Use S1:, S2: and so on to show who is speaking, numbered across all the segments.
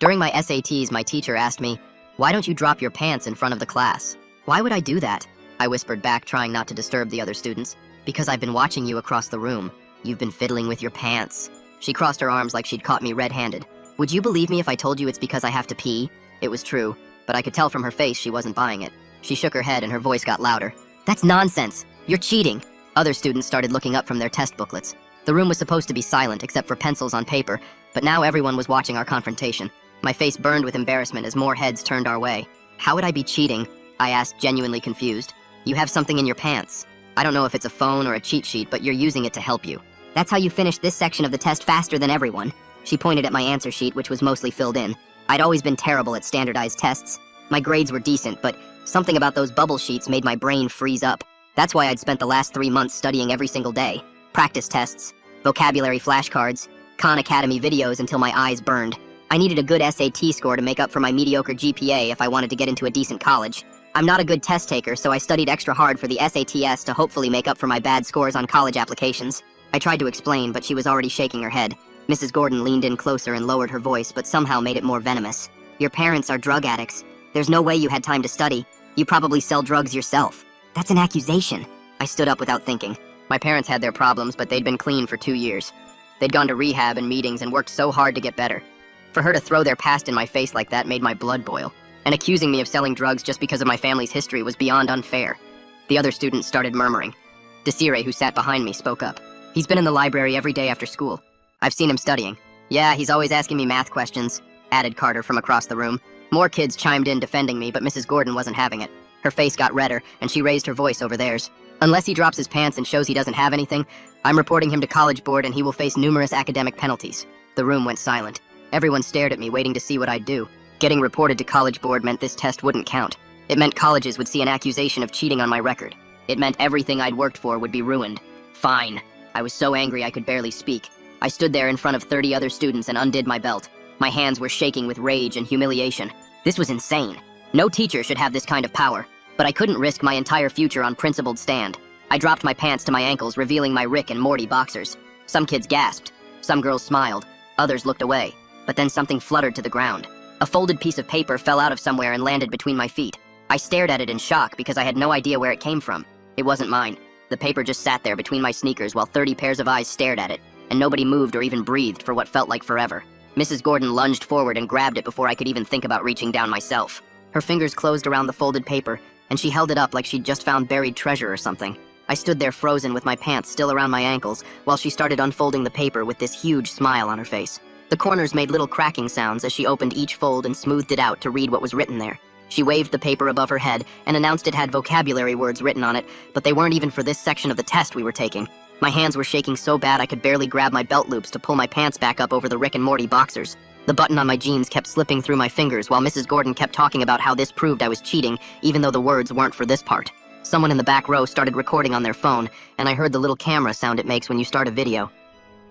S1: During my SATs, my teacher asked me, "Why don't you drop your pants in front of the class?" "Why would I do that?" I whispered back, trying not to disturb the other students. "Because I've been watching you across the room. You've been fiddling with your pants." She crossed her arms like she'd caught me red-handed. "Would you believe me if I told you it's because I have to pee?" It was true, but I could tell from her face she wasn't buying it. She shook her head and her voice got louder. "That's nonsense! You're cheating!" Other students started looking up from their test booklets. The room was supposed to be silent except for pencils on paper, but now everyone was watching our confrontation. My face burned with embarrassment as more heads turned our way. "How would I be cheating?" I asked, genuinely confused. "You have something in your pants. I don't know if it's a phone or a cheat sheet, but you're using it to help you. That's how you finished this section of the test faster than everyone." She pointed at my answer sheet, which was mostly filled in. I'd always been terrible at standardized tests. My grades were decent, but something about those bubble sheets made my brain freeze up. That's why I'd spent the last 3 months studying every single day. Practice tests, vocabulary flashcards, Khan Academy videos until my eyes burned. I needed a good SAT score to make up for my mediocre GPA if I wanted to get into a decent college. I'm not a good test taker, so I studied extra hard for the SATs to hopefully make up for my bad scores on college applications. I tried to explain, but she was already shaking her head. Mrs. Gordon leaned in closer and lowered her voice, but somehow made it more venomous. "Your parents are drug addicts. There's no way you had time to study. You probably sell drugs yourself." "That's an accusation." I stood up without thinking. My parents had their problems, but they'd been clean for 2 years. They'd gone to rehab and meetings and worked so hard to get better. For her to throw their past in my face like that made my blood boil. And accusing me of selling drugs just because of my family's history was beyond unfair. The other students started murmuring. Desiree, who sat behind me, spoke up. "He's been in the library every day after school. I've seen him studying." "Yeah, he's always asking me math questions," added Carter from across the room. More kids chimed in defending me, but Mrs. Gordon wasn't having it. Her face got redder, and she raised her voice over theirs. "Unless he drops his pants and shows he doesn't have anything, I'm reporting him to College Board and he will face numerous academic penalties." The room went silent. Everyone stared at me, waiting to see what I'd do. Getting reported to College Board meant this test wouldn't count. It meant colleges would see an accusation of cheating on my record. It meant everything I'd worked for would be ruined. Fine. I was so angry I could barely speak. I stood there in front of 30 other students and undid my belt. My hands were shaking with rage and humiliation. This was insane. No teacher should have this kind of power, but I couldn't risk my entire future on principled stand. I dropped my pants to my ankles, revealing my Rick and Morty boxers. Some kids gasped. Some girls smiled. Others looked away. But then something fluttered to the ground. A folded piece of paper fell out of somewhere and landed between my feet. I stared at it in shock because I had no idea where it came from. It wasn't mine. The paper just sat there between my sneakers while 30 pairs of eyes stared at it, and nobody moved or even breathed for what felt like forever. Mrs. Gordon lunged forward and grabbed it before I could even think about reaching down myself. Her fingers closed around the folded paper, and she held it up like she'd just found buried treasure or something. I stood there frozen with my pants still around my ankles while she started unfolding the paper with this huge smile on her face. The corners made little cracking sounds as she opened each fold and smoothed it out to read what was written there. She waved the paper above her head and announced it had vocabulary words written on it, but they weren't even for this section of the test we were taking. My hands were shaking so bad I could barely grab my belt loops to pull my pants back up over the Rick and Morty boxers. The button on my jeans kept slipping through my fingers while Mrs. Gordon kept talking about how this proved I was cheating, even though the words weren't for this part. Someone in the back row started recording on their phone, and I heard the little camera sound it makes when you start a video.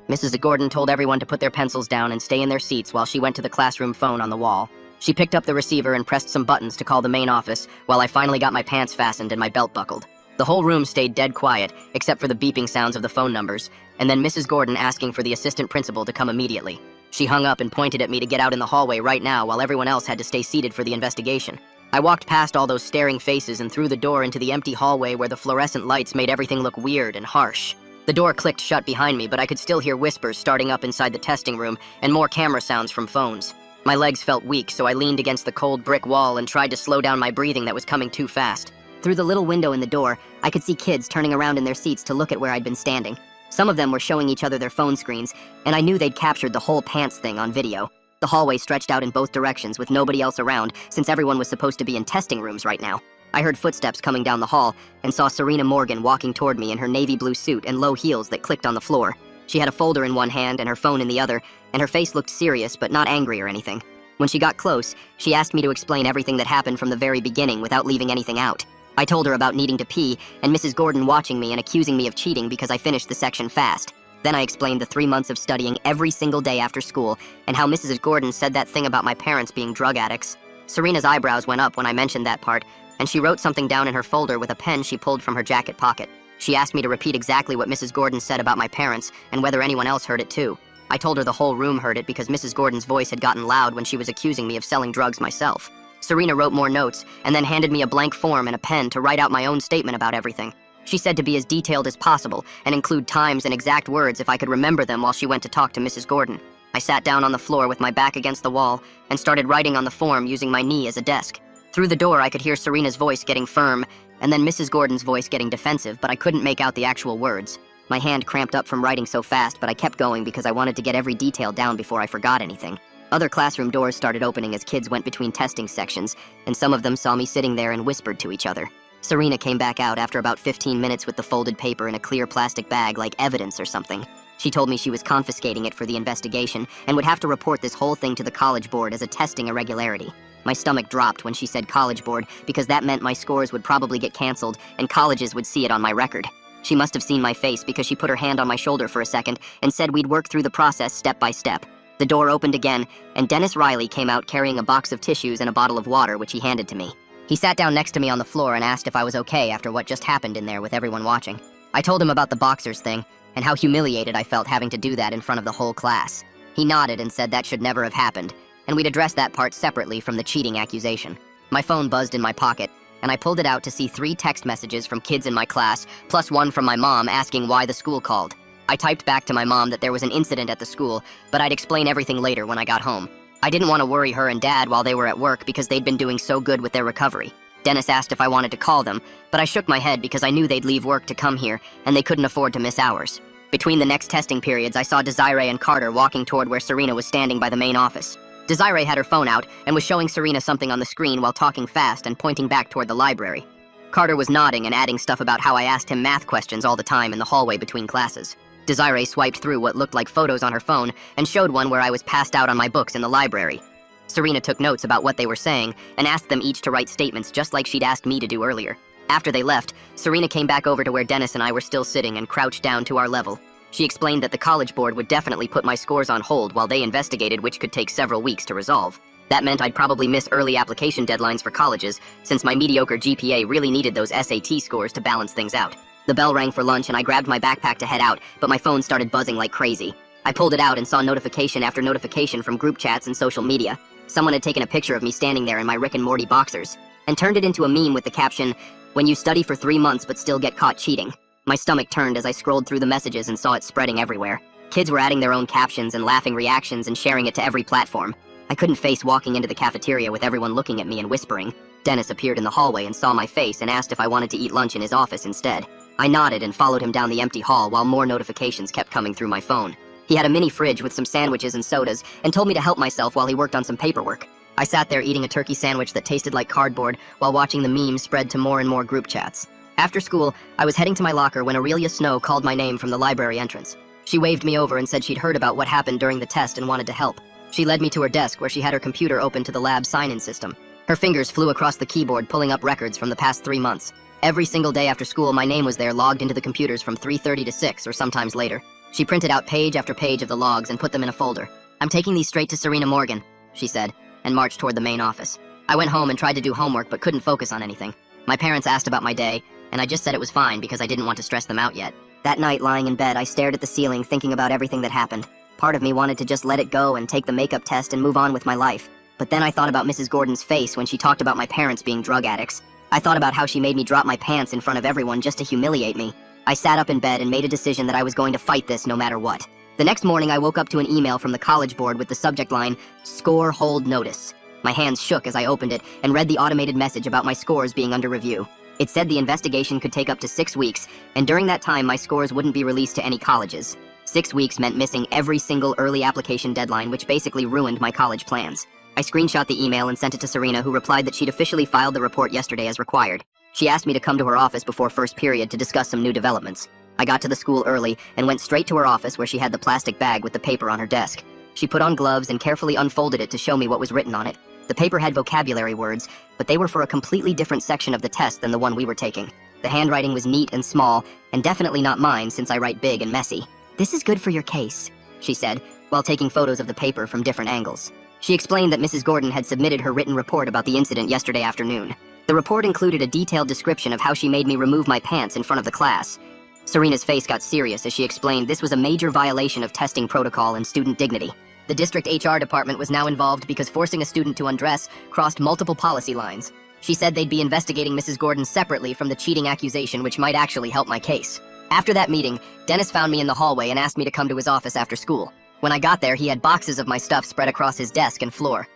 S1: Mrs. Gordon told everyone to put their pencils down and stay in their seats while she went to the classroom phone on the wall. She picked up the receiver and pressed some buttons to call the main office while I finally got my pants fastened and my belt buckled. The whole room stayed dead quiet, except for the beeping sounds of the phone numbers, and then Mrs. Gordon asking for the assistant principal to come immediately. She hung up and pointed at me to get out in the hallway right now while everyone else had to stay seated for the investigation. I walked past all those staring faces and through the door into the empty hallway where the fluorescent lights made everything look weird and harsh. The door clicked shut behind me, but I could still hear whispers starting up inside the testing room and more camera sounds from phones. My legs felt weak, so I leaned against the cold brick wall and tried to slow down my breathing that was coming too fast. Through the little window in the door, I could see kids turning around in their seats to look at where I'd been standing. Some of them were showing each other their phone screens, and I knew they'd captured the whole pants thing on video. The hallway stretched out in both directions with nobody else around, since everyone was supposed to be in testing rooms right now. I heard footsteps coming down the hall and saw Serena Morgan walking toward me in her navy blue suit and low heels that clicked on the floor. She had a folder in one hand and her phone in the other, and her face looked serious but not angry or anything. When she got close, she asked me to explain everything that happened from the very beginning without leaving anything out. I told her about needing to pee and Mrs. Gordon watching me and accusing me of cheating because I finished the section fast. Then I explained the 3 months of studying every single day after school and how Mrs. Gordon said that thing about my parents being drug addicts. Serena's eyebrows went up when I mentioned that part, and she wrote something down in her folder with a pen she pulled from her jacket pocket. She asked me to repeat exactly what Mrs. Gordon said about my parents and whether anyone else heard it too. I told her the whole room heard it because Mrs. Gordon's voice had gotten loud when she was accusing me of selling drugs myself. Serena wrote more notes and then handed me a blank form and a pen to write out my own statement about everything. She said to be as detailed as possible and include times and exact words if I could remember them while she went to talk to Mrs. Gordon. I sat down on the floor with my back against the wall and started writing on the form using my knee as a desk. Through the door, I could hear Serena's voice getting firm and then Mrs. Gordon's voice getting defensive, but I couldn't make out the actual words. My hand cramped up from writing so fast, but I kept going because I wanted to get every detail down before I forgot anything. Other classroom doors started opening as kids went between testing sections, and some of them saw me sitting there and whispered to each other. Serena came back out after about 15 minutes with the folded paper in a clear plastic bag like evidence or something. She told me she was confiscating it for the investigation and would have to report this whole thing to the college board as a testing irregularity. My stomach dropped when she said college board because that meant my scores would probably get canceled and colleges would see it on my record. She must have seen my face because she put her hand on my shoulder for a second and said we'd work through the process step by step. The door opened again, and Dennis Riley came out carrying a box of tissues and a bottle of water, which he handed to me. He sat down next to me on the floor and asked if I was okay after what just happened in there with everyone watching. I told him about the boxers thing and how humiliated I felt having to do that in front of the whole class. He nodded and said that should never have happened, and we'd address that part separately from the cheating accusation. My phone buzzed in my pocket, and I pulled it out to see 3 text messages from kids in my class, plus one from my mom asking why the school called. I typed back to my mom that there was an incident at the school, but I'd explain everything later when I got home. I didn't want to worry her and Dad while they were at work because they'd been doing so good with their recovery. Dennis asked if I wanted to call them, but I shook my head because I knew they'd leave work to come here, and they couldn't afford to miss hours. Between the next testing periods, I saw Desiree and Carter walking toward where Serena was standing by the main office. Desiree had her phone out and was showing Serena something on the screen while talking fast and pointing back toward the library. Carter was nodding and adding stuff about how I asked him math questions all the time in the hallway between classes. Desiree swiped through what looked like photos on her phone and showed one where I was passed out on my books in the library. Serena took notes about what they were saying and asked them each to write statements just like she'd asked me to do earlier. After they left, Serena came back over to where Dennis and I were still sitting and crouched down to our level. She explained that the college board would definitely put my scores on hold while they investigated, which could take several weeks to resolve. That meant I'd probably miss early application deadlines for colleges, since my mediocre GPA really needed those SAT scores to balance things out. The bell rang for lunch and I grabbed my backpack to head out, but my phone started buzzing like crazy. I pulled it out and saw notification after notification from group chats and social media. Someone had taken a picture of me standing there in my Rick and Morty boxers, and turned it into a meme with the caption, "When you study for 3 months but still get caught cheating." My stomach turned as I scrolled through the messages and saw it spreading everywhere. Kids were adding their own captions and laughing reactions and sharing it to every platform. I couldn't face walking into the cafeteria with everyone looking at me and whispering. Dennis appeared in the hallway and saw my face and asked if I wanted to eat lunch in his office instead. I nodded and followed him down the empty hall while more notifications kept coming through my phone. He had a mini fridge with some sandwiches and sodas and told me to help myself while he worked on some paperwork. I sat there eating a turkey sandwich that tasted like cardboard while watching the memes spread to more and more group chats. After school, I was heading to my locker when Aurelia Snow called my name from the library entrance. She waved me over and said she'd heard about what happened during the test and wanted to help. She led me to her desk where she had her computer open to the lab sign-in system. Her fingers flew across the keyboard pulling up records from the past 3 months. Every single day after school, my name was there logged into the computers from 3:30 to 6 or sometimes later. She printed out page after page of the logs and put them in a folder. "I'm taking these straight to Serena Morgan," she said, and marched toward the main office. I went home and tried to do homework but couldn't focus on anything. My parents asked about my day, and I just said it was fine because I didn't want to stress them out yet. That night, lying in bed, I stared at the ceiling thinking about everything that happened. Part of me wanted to just let it go and take the makeup test and move on with my life. But then I thought about Mrs. Gordon's face when she talked about my parents being drug addicts. I thought about how she made me drop my pants in front of everyone just to humiliate me. I sat up in bed and made a decision that I was going to fight this no matter what. The next morning, I woke up to an email from the college board with the subject line, "Score Hold Notice." My hands shook as I opened it and read the automated message about my scores being under review. It said the investigation could take up to 6 weeks, and during that time, my scores wouldn't be released to any colleges. 6 weeks meant missing every single early application deadline, which basically ruined my college plans. I screenshot the email and sent it to Serena, who replied that she'd officially filed the report yesterday as required. She asked me to come to her office before first period to discuss some new developments. I got to the school early and went straight to her office where she had the plastic bag with the paper on her desk. She put on gloves and carefully unfolded it to show me what was written on it. The paper had vocabulary words, but they were for a completely different section of the test than the one we were taking. The handwriting was neat and small, and definitely not mine since I write big and messy. "This is good for your case," she said, while taking photos of the paper from different angles. She explained that Mrs. Gordon had submitted her written report about the incident yesterday afternoon. The report included a detailed description of how she made me remove my pants in front of the class. Serena's face got serious as she explained this was a major violation of testing protocol and student dignity. The district HR department was now involved because forcing a student to undress crossed multiple policy lines. She said they'd be investigating Mrs. Gordon separately from the cheating accusation, which might actually help my case. After that meeting, Dennis found me in the hallway and asked me to come to his office after school. When I got there, he had boxes of my stuff spread across his desk and floor.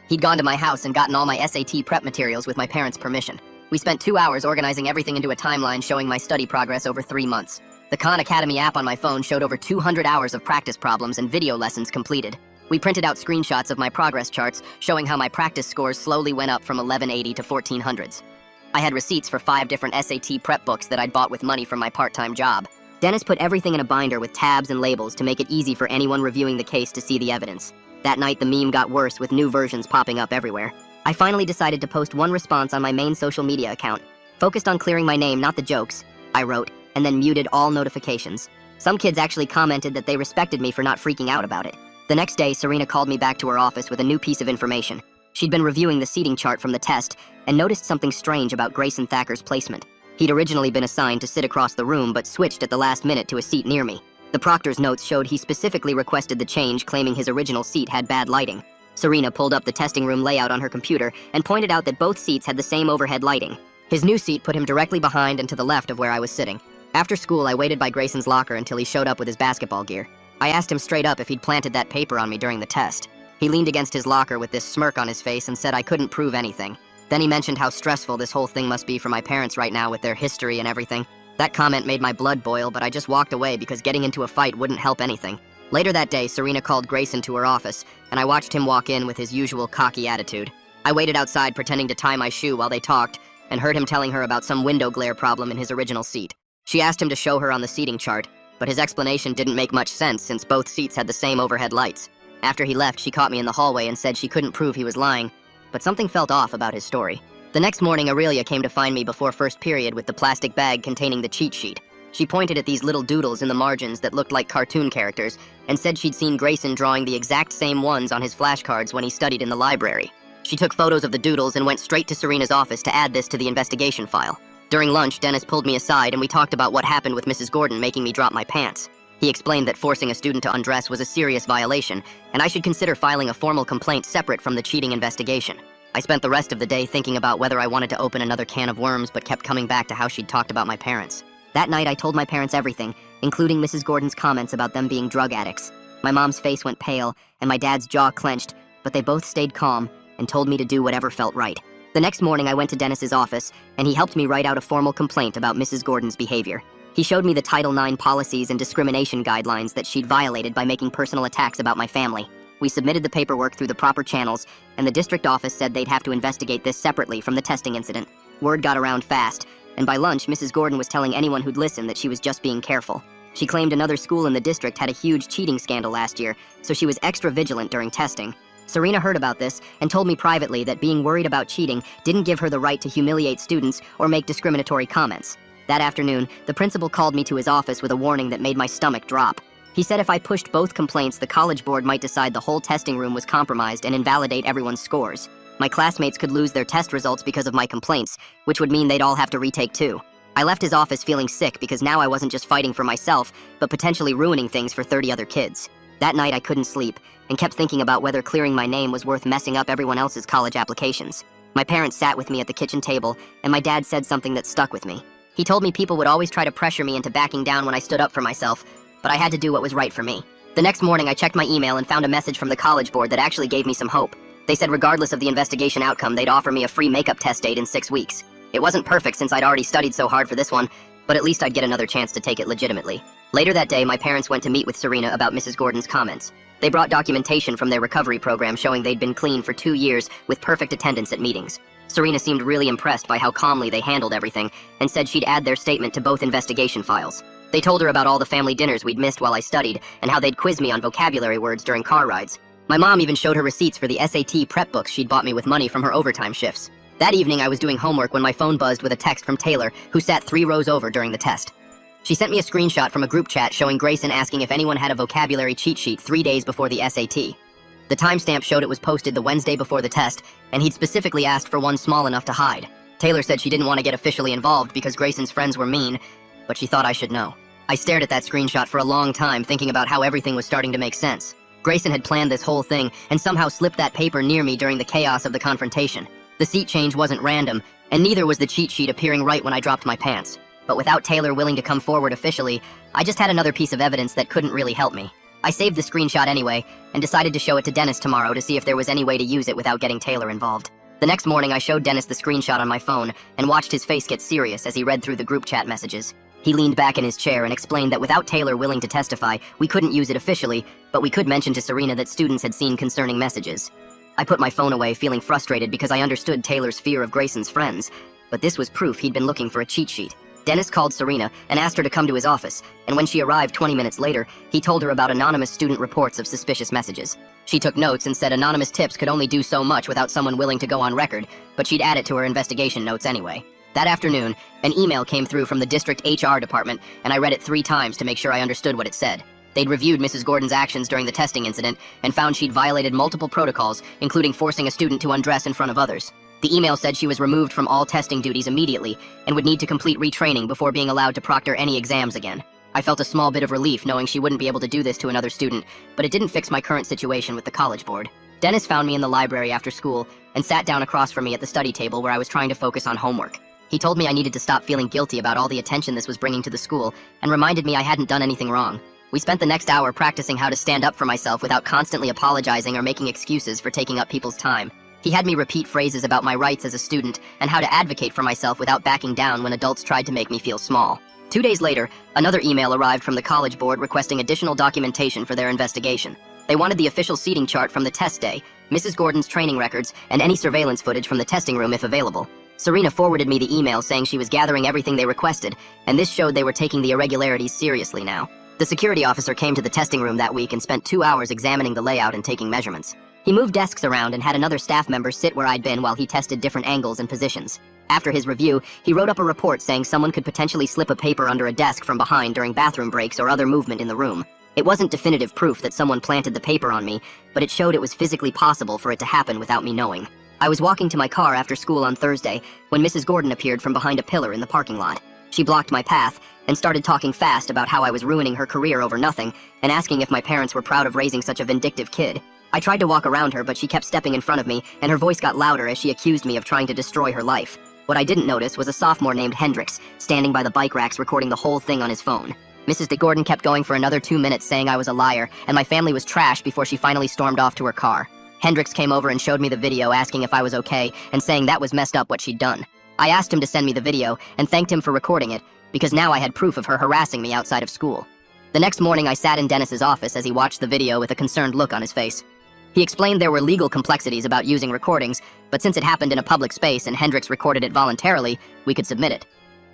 S1: He'd gone to my house and gotten all my SAT prep materials with my parents' permission. We spent 2 hours organizing everything into a timeline showing my study progress over 3 months. The Khan Academy app on my phone showed over 200 hours of practice problems and video lessons completed. We printed out screenshots of my progress charts showing how my practice scores slowly went up from 1180 to 1400s. I had receipts for 5 different SAT prep books that I'd bought with money from my part-time job. Dennis put everything in a binder with tabs and labels to make it easy for anyone reviewing the case to see the evidence. That night, the meme got worse with new versions popping up everywhere. I finally decided to post one response on my main social media account. Focused on clearing my name, not the jokes, I wrote, and then muted all notifications. Some kids actually commented that they respected me for not freaking out about it. The next day, Serena called me back to her office with a new piece of information. She'd been reviewing the seating chart from the test and noticed something strange about Grayson Thacker's placement. He'd originally been assigned to sit across the room but switched at the last minute to a seat near me. The proctor's notes showed he specifically requested the change, claiming his original seat had bad lighting. Serena pulled up the testing room layout on her computer and pointed out that both seats had the same overhead lighting. His new seat put him directly behind and to the left of where I was sitting. After school, I waited by Grayson's locker until he showed up with his basketball gear. I asked him straight up if he'd planted that paper on me during the test. He leaned against his locker with this smirk on his face and said I couldn't prove anything. Then he mentioned how stressful this whole thing must be for my parents right now with their history and everything. That comment made my blood boil, but I just walked away because getting into a fight wouldn't help anything. Later that day, Serena called Grayson to her office, and I watched him walk in with his usual cocky attitude. I waited outside pretending to tie my shoe while they talked, and heard him telling her about some window glare problem in his original seat. She asked him to show her on the seating chart, but his explanation didn't make much sense since both seats had the same overhead lights. After he left, she caught me in the hallway and said she couldn't prove he was lying, but something felt off about his story. The next morning, Aurelia came to find me before first period with the plastic bag containing the cheat sheet. She pointed at these little doodles in the margins that looked like cartoon characters and said she'd seen Grayson drawing the exact same ones on his flashcards when he studied in the library. She took photos of the doodles and went straight to Serena's office to add this to the investigation file. During lunch, Dennis pulled me aside and we talked about what happened with Mrs. Gordon making me drop my pants. He explained that forcing a student to undress was a serious violation, and I should consider filing a formal complaint separate from the cheating investigation. I spent the rest of the day thinking about whether I wanted to open another can of worms, but kept coming back to how she'd talked about my parents. That night, I told my parents everything, including Mrs. Gordon's comments about them being drug addicts. My mom's face went pale, and my dad's jaw clenched, but they both stayed calm and told me to do whatever felt right. The next morning, I went to Dennis's office, and he helped me write out a formal complaint about Mrs. Gordon's behavior. He showed me the Title IX policies and discrimination guidelines that she'd violated by making personal attacks about my family. We submitted the paperwork through the proper channels, and the district office said they'd have to investigate this separately from the testing incident. Word got around fast, and by lunch, Mrs. Gordon was telling anyone who'd listen that she was just being careful. She claimed another school in the district had a huge cheating scandal last year, so she was extra vigilant during testing. Serena heard about this and told me privately that being worried about cheating didn't give her the right to humiliate students or make discriminatory comments. That afternoon, the principal called me to his office with a warning that made my stomach drop. He said if I pushed both complaints, the college board might decide the whole testing room was compromised and invalidate everyone's scores. My classmates could lose their test results because of my complaints, which would mean they'd all have to retake too. I left his office feeling sick because now I wasn't just fighting for myself, but potentially ruining things for 30 other kids. That night I couldn't sleep and kept thinking about whether clearing my name was worth messing up everyone else's college applications. My parents sat with me at the kitchen table, and my dad said something that stuck with me. He told me people would always try to pressure me into backing down when I stood up for myself, but I had to do what was right for me. The next morning, I checked my email and found a message from the college board that actually gave me some hope. They said regardless of the investigation outcome, they'd offer me a free makeup test date in 6 weeks. It wasn't perfect since I'd already studied so hard for this one, but at least I'd get another chance to take it legitimately. Later that day, my parents went to meet with Serena about Mrs. Gordon's comments. They brought documentation from their recovery program showing they'd been clean for 2 years with perfect attendance at meetings. Serena seemed really impressed by how calmly they handled everything and said she'd add their statement to both investigation files. They told her about all the family dinners we'd missed while I studied and how they'd quiz me on vocabulary words during car rides. My mom even showed her receipts for the SAT prep books she'd bought me with money from her overtime shifts. That evening, I was doing homework when my phone buzzed with a text from Taylor, who sat 3 rows over during the test. She sent me a screenshot from a group chat showing Grayson asking if anyone had a vocabulary cheat sheet 3 days before the SAT. The timestamp showed it was posted the Wednesday before the test, and he'd specifically asked for one small enough to hide. Taylor said she didn't want to get officially involved because Grayson's friends were mean, but she thought I should know. I stared at that screenshot for a long time, thinking about how everything was starting to make sense. Grayson had planned this whole thing and somehow slipped that paper near me during the chaos of the confrontation. The seat change wasn't random, and neither was the cheat sheet appearing right when I dropped my pants. But without Taylor willing to come forward officially, I just had another piece of evidence that couldn't really help me. I saved the screenshot anyway, and decided to show it to Dennis tomorrow to see if there was any way to use it without getting Taylor involved. The next morning, I showed Dennis the screenshot on my phone and watched his face get serious as he read through the group chat messages. He leaned back in his chair and explained that without Taylor willing to testify, we couldn't use it officially, but we could mention to Serena that students had seen concerning messages. I put my phone away, feeling frustrated because I understood Taylor's fear of Grayson's friends, but this was proof he'd been looking for a cheat sheet. Dennis called Serena and asked her to come to his office, and when she arrived 20 minutes later, he told her about anonymous student reports of suspicious messages. She took notes and said anonymous tips could only do so much without someone willing to go on record, but she'd add it to her investigation notes anyway. That afternoon, an email came through from the district HR department, and I read it 3 times to make sure I understood what it said. They'd reviewed Mrs. Gordon's actions during the testing incident and found she'd violated multiple protocols, including forcing a student to undress in front of others. The email said she was removed from all testing duties immediately and would need to complete retraining before being allowed to proctor any exams again. I felt a small bit of relief knowing she wouldn't be able to do this to another student, but it didn't fix my current situation with the college board. Dennis found me in the library after school and sat down across from me at the study table where I was trying to focus on homework. He told me I needed to stop feeling guilty about all the attention this was bringing to the school and reminded me I hadn't done anything wrong. We spent the next hour practicing how to stand up for myself without constantly apologizing or making excuses for taking up people's time. He had me repeat phrases about my rights as a student and how to advocate for myself without backing down when adults tried to make me feel small. 2 days later, another email arrived from the college board requesting additional documentation for their investigation. They wanted the official seating chart from the test day, Mrs. Gordon's training records, and any surveillance footage from the testing room if available. Serena forwarded me the email saying she was gathering everything they requested, and this showed they were taking the irregularities seriously now. The security officer came to the testing room that week and spent 2 hours examining the layout and taking measurements. He moved desks around and had another staff member sit where I'd been while he tested different angles and positions. After his review, he wrote up a report saying someone could potentially slip a paper under a desk from behind during bathroom breaks or other movement in the room. It wasn't definitive proof that someone planted the paper on me, but it showed it was physically possible for it to happen without me knowing. I was walking to my car after school on Thursday when Mrs. Gordon appeared from behind a pillar in the parking lot. She blocked my path and started talking fast about how I was ruining her career over nothing and asking if my parents were proud of raising such a vindictive kid. I tried to walk around her, but she kept stepping in front of me, and her voice got louder as she accused me of trying to destroy her life. What I didn't notice was a sophomore named Hendrix, standing by the bike racks recording the whole thing on his phone. Mrs. Gordon kept going for another 2 minutes saying I was a liar, and my family was trash before she finally stormed off to her car. Hendrix came over and showed me the video asking if I was okay, and saying that was messed up what she'd done. I asked him to send me the video, and thanked him for recording it, because now I had proof of her harassing me outside of school. The next morning I sat in Dennis's office as he watched the video with a concerned look on his face. He explained there were legal complexities about using recordings, but since it happened in a public space and Hendrix recorded it voluntarily, we could submit it.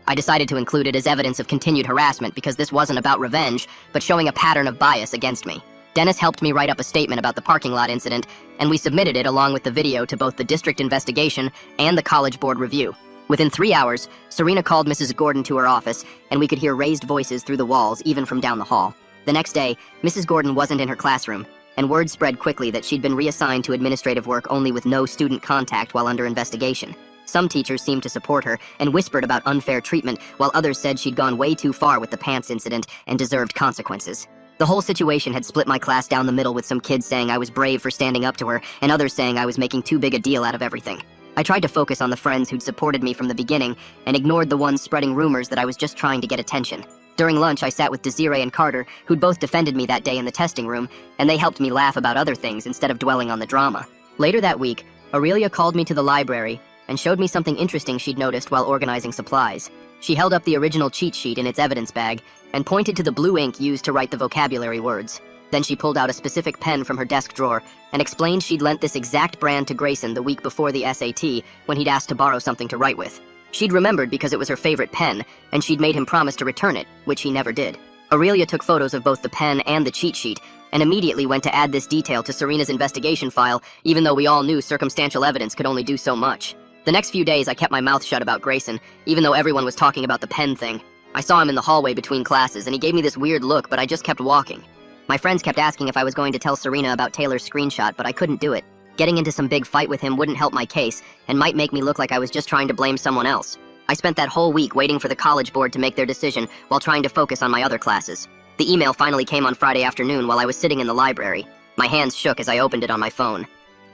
S1: I decided to include it as evidence of continued harassment because this wasn't about revenge, but showing a pattern of bias against me. Dennis helped me write up a statement about the parking lot incident, and we submitted it along with the video to both the district investigation and the college board review. Within 3 hours, Serena called Mrs. Gordon to her office, and we could hear raised voices through the walls even from down the hall. The next day, Mrs. Gordon wasn't in her classroom, and word spread quickly that she'd been reassigned to administrative work only with no student contact while under investigation. Some teachers seemed to support her and whispered about unfair treatment, while others said she'd gone way too far with the pants incident and deserved consequences. The whole situation had split my class down the middle, with some kids saying I was brave for standing up to her and others saying I was making too big a deal out of everything. I tried to focus on the friends who'd supported me from the beginning and ignored the ones spreading rumors that I was just trying to get attention. During lunch, I sat with Desiree and Carter, who'd both defended me that day in the testing room, and they helped me laugh about other things instead of dwelling on the drama. Later that week, Aurelia called me to the library and showed me something interesting she'd noticed while organizing supplies. She held up the original cheat sheet in its evidence bag and pointed to the blue ink used to write the vocabulary words. Then she pulled out a specific pen from her desk drawer and explained she'd lent this exact brand to Grayson the week before the SAT when he'd asked to borrow something to write with. She'd remembered because it was her favorite pen, and she'd made him promise to return it, which he never did. Aurelia took photos of both the pen and the cheat sheet, and immediately went to add this detail to Serena's investigation file, even though we all knew circumstantial evidence could only do so much. The next few days, I kept my mouth shut about Grayson, even though everyone was talking about the pen thing. I saw him in the hallway between classes, and he gave me this weird look, but I just kept walking. My friends kept asking if I was going to tell Serena about Taylor's screenshot, but I couldn't do it. Getting into some big fight with him wouldn't help my case, and might make me look like I was just trying to blame someone else. I spent that whole week waiting for the college board to make their decision while trying to focus on my other classes. The email finally came on Friday afternoon while I was sitting in the library. My hands shook as I opened it on my phone.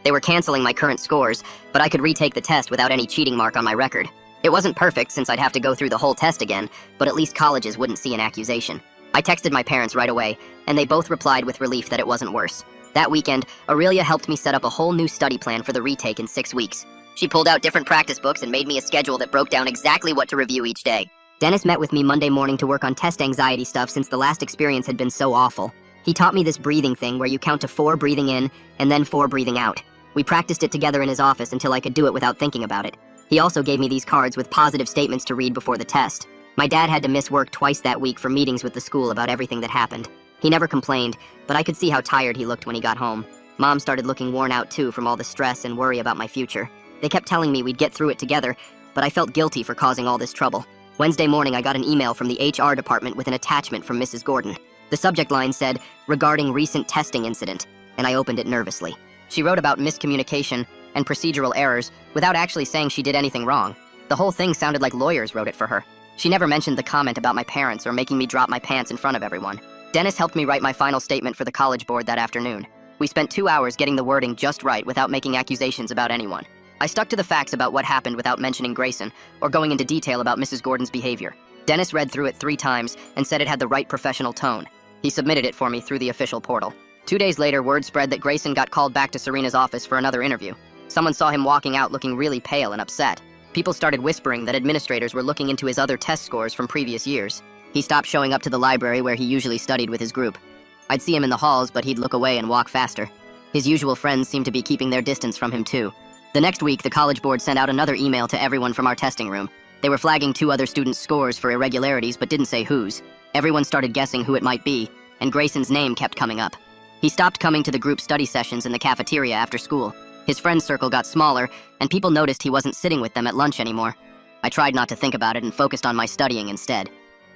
S1: They were canceling my current scores, but I could retake the test without any cheating mark on my record. It wasn't perfect since I'd have to go through the whole test again, but at least colleges wouldn't see an accusation. I texted my parents right away, and they both replied with relief that it wasn't worse. That weekend, Aurelia helped me set up a whole new study plan for the retake in 6 weeks. She pulled out different practice books and made me a schedule that broke down exactly what to review each day. Dennis met with me Monday morning to work on test anxiety stuff since the last experience had been so awful. He taught me this breathing thing where you count to 4 breathing in and then 4 breathing out. We practiced it together in his office until I could do it without thinking about it. He also gave me these cards with positive statements to read before the test. My dad had to miss work twice that week for meetings with the school about everything that happened. He never complained, but I could see how tired he looked when he got home. Mom started looking worn out too from all the stress and worry about my future. They kept telling me we'd get through it together, but I felt guilty for causing all this trouble. Wednesday morning, I got an email from the HR department with an attachment from Mrs. Gordon. The subject line said, "Regarding recent testing incident," and I opened it nervously. She wrote about miscommunication and procedural errors without actually saying she did anything wrong. The whole thing sounded like lawyers wrote it for her. She never mentioned the comment about my parents or making me drop my pants in front of everyone. Dennis helped me write my final statement for the college board that afternoon. We spent 2 hours getting the wording just right without making accusations about anyone. I stuck to the facts about what happened without mentioning Grayson or going into detail about Mrs. Gordon's behavior. Dennis read through it 3 times and said it had the right professional tone. He submitted it for me through the official portal. 2 days later, word spread that Grayson got called back to Serena's office for another interview. Someone saw him walking out looking really pale and upset. People started whispering that administrators were looking into his other test scores from previous years. He stopped showing up to the library where he usually studied with his group. I'd see him in the halls, but he'd look away and walk faster. His usual friends seemed to be keeping their distance from him too. The next week, the college board sent out another email to everyone from our testing room. They were flagging 2 other students' scores for irregularities, but didn't say whose. Everyone started guessing who it might be, and Grayson's name kept coming up. He stopped coming to the group study sessions in the cafeteria after school. His friend circle got smaller, and people noticed he wasn't sitting with them at lunch anymore. I tried not to think about it and focused on my studying instead.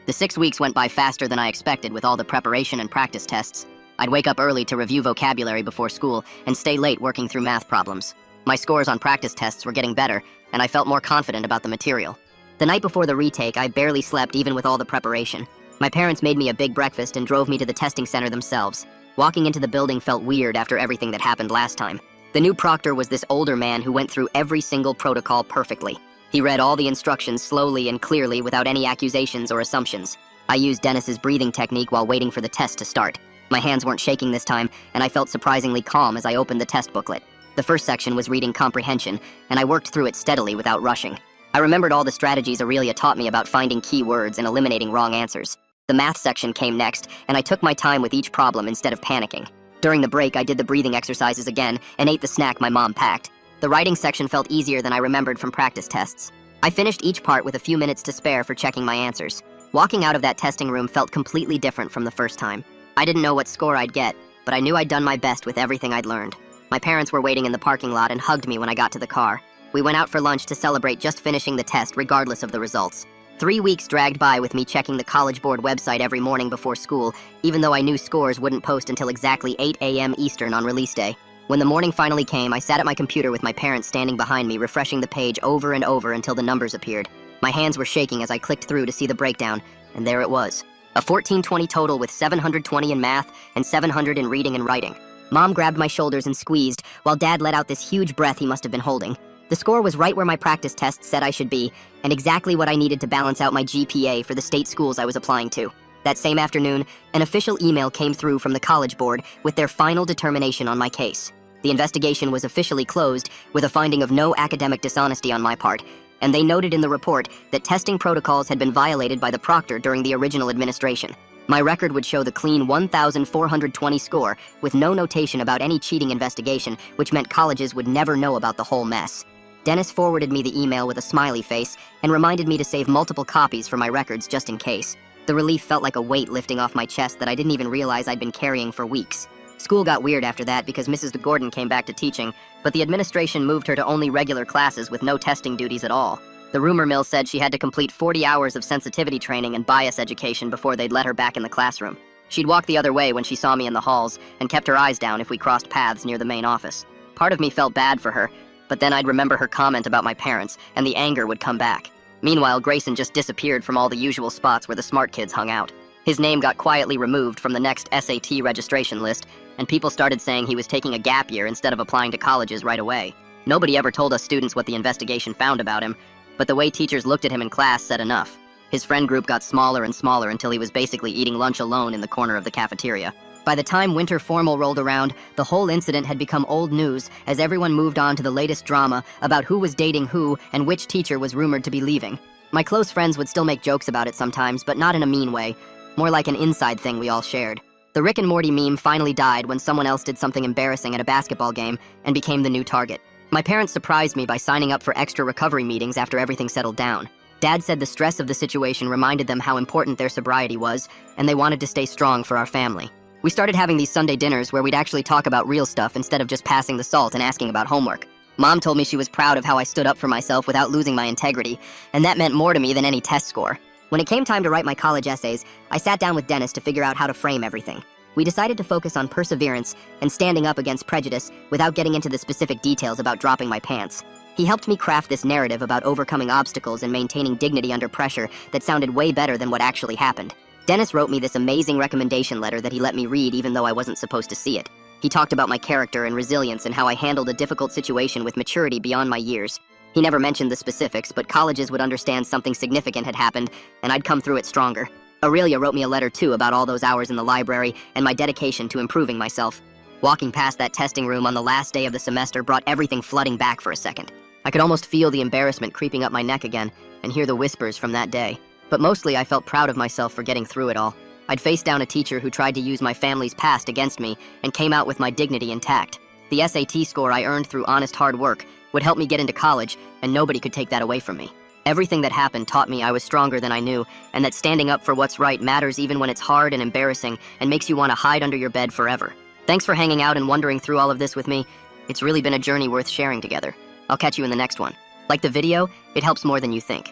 S1: The 6 weeks went by faster than I expected with all the preparation and practice tests. I'd wake up early to review vocabulary before school and stay late working through math problems. My scores on practice tests were getting better, and I felt more confident about the material. The night before the retake, I barely slept even with all the preparation. My parents made me a big breakfast and drove me to the testing center themselves. Walking into the building felt weird after everything that happened last time. The new proctor was this older man who went through every single protocol perfectly. He read all the instructions slowly and clearly without any accusations or assumptions. I used Dennis's breathing technique while waiting for the test to start. My hands weren't shaking this time, and I felt surprisingly calm as I opened the test booklet. The first section was reading comprehension, and I worked through it steadily without rushing. I remembered all the strategies Aurelia taught me about finding key words and eliminating wrong answers. The math section came next, and I took my time with each problem instead of panicking. During the break, I did the breathing exercises again and ate the snack my mom packed. The writing section felt easier than I remembered from practice tests. I finished each part with a few minutes to spare for checking my answers. Walking out of that testing room felt completely different from the first time. I didn't know what score I'd get, but I knew I'd done my best with everything I'd learned. My parents were waiting in the parking lot and hugged me when I got to the car. We went out for lunch to celebrate just finishing the test regardless of the results. 3 weeks dragged by with me checking the College Board website every morning before school, even though I knew scores wouldn't post until exactly 8 a.m. Eastern on release day. When the morning finally came, I sat at my computer with my parents standing behind me, refreshing the page over and over until the numbers appeared. My hands were shaking as I clicked through to see the breakdown, and there it was. A 1420 total with 720 in math and 700 in reading and writing. Mom grabbed my shoulders and squeezed, while Dad let out this huge breath he must have been holding. The score was right where my practice test said I should be, and exactly what I needed to balance out my GPA for the state schools I was applying to. That same afternoon, an official email came through from the College Board with their final determination on my case. The investigation was officially closed with a finding of no academic dishonesty on my part, and they noted in the report that testing protocols had been violated by the proctor during the original administration. My record would show the clean 1,420 score with no notation about any cheating investigation, which meant colleges would never know about the whole mess. Dennis forwarded me the email with a smiley face and reminded me to save multiple copies for my records just in case. The relief felt like a weight lifting off my chest that I didn't even realize I'd been carrying for weeks. School got weird after that because Mrs. Gordon came back to teaching, but the administration moved her to only regular classes with no testing duties at all. The rumor mill said she had to complete 40 hours of sensitivity training and bias education before they'd let her back in the classroom. She'd walk the other way when she saw me in the halls and kept her eyes down if we crossed paths near the main office. Part of me felt bad for her, but then I'd remember her comment about my parents, and the anger would come back. Meanwhile, Grayson just disappeared from all the usual spots where the smart kids hung out. His name got quietly removed from the next SAT registration list, and people started saying he was taking a gap year instead of applying to colleges right away. Nobody ever told us students what the investigation found about him, but the way teachers looked at him in class said enough. His friend group got smaller and smaller until he was basically eating lunch alone in the corner of the cafeteria. By the time winter formal rolled around, the whole incident had become old news as everyone moved on to the latest drama about who was dating who and which teacher was rumored to be leaving. My close friends would still make jokes about it sometimes, but not in a mean way, more like an inside thing we all shared. The Rick and Morty meme finally died when someone else did something embarrassing at a basketball game and became the new target. My parents surprised me by signing up for extra recovery meetings after everything settled down. Dad said the stress of the situation reminded them how important their sobriety was, and they wanted to stay strong for our family. We started having these Sunday dinners where we'd actually talk about real stuff instead of just passing the salt and asking about homework. Mom told me she was proud of how I stood up for myself without losing my integrity, and that meant more to me than any test score. When it came time to write my college essays, I sat down with Dennis to figure out how to frame everything. We decided to focus on perseverance and standing up against prejudice without getting into the specific details about dropping my pants. He helped me craft this narrative about overcoming obstacles and maintaining dignity under pressure that sounded way better than what actually happened. Dennis wrote me this amazing recommendation letter that he let me read even though I wasn't supposed to see it. He talked about my character and resilience and how I handled a difficult situation with maturity beyond my years. He never mentioned the specifics, but colleges would understand something significant had happened, and I'd come through it stronger. Aurelia wrote me a letter too about all those hours in the library and my dedication to improving myself. Walking past that testing room on the last day of the semester brought everything flooding back for a second. I could almost feel the embarrassment creeping up my neck again and hear the whispers from that day. But mostly I felt proud of myself for getting through it all. I'd faced down a teacher who tried to use my family's past against me and came out with my dignity intact. The SAT score I earned through honest hard work would help me get into college, and nobody could take that away from me. Everything that happened taught me I was stronger than I knew, and that standing up for what's right matters even when it's hard and embarrassing and makes you want to hide under your bed forever. Thanks for hanging out and wondering through all of this with me. It's really been a journey worth sharing together. I'll catch you in the next one. Like the video, it helps more than you think.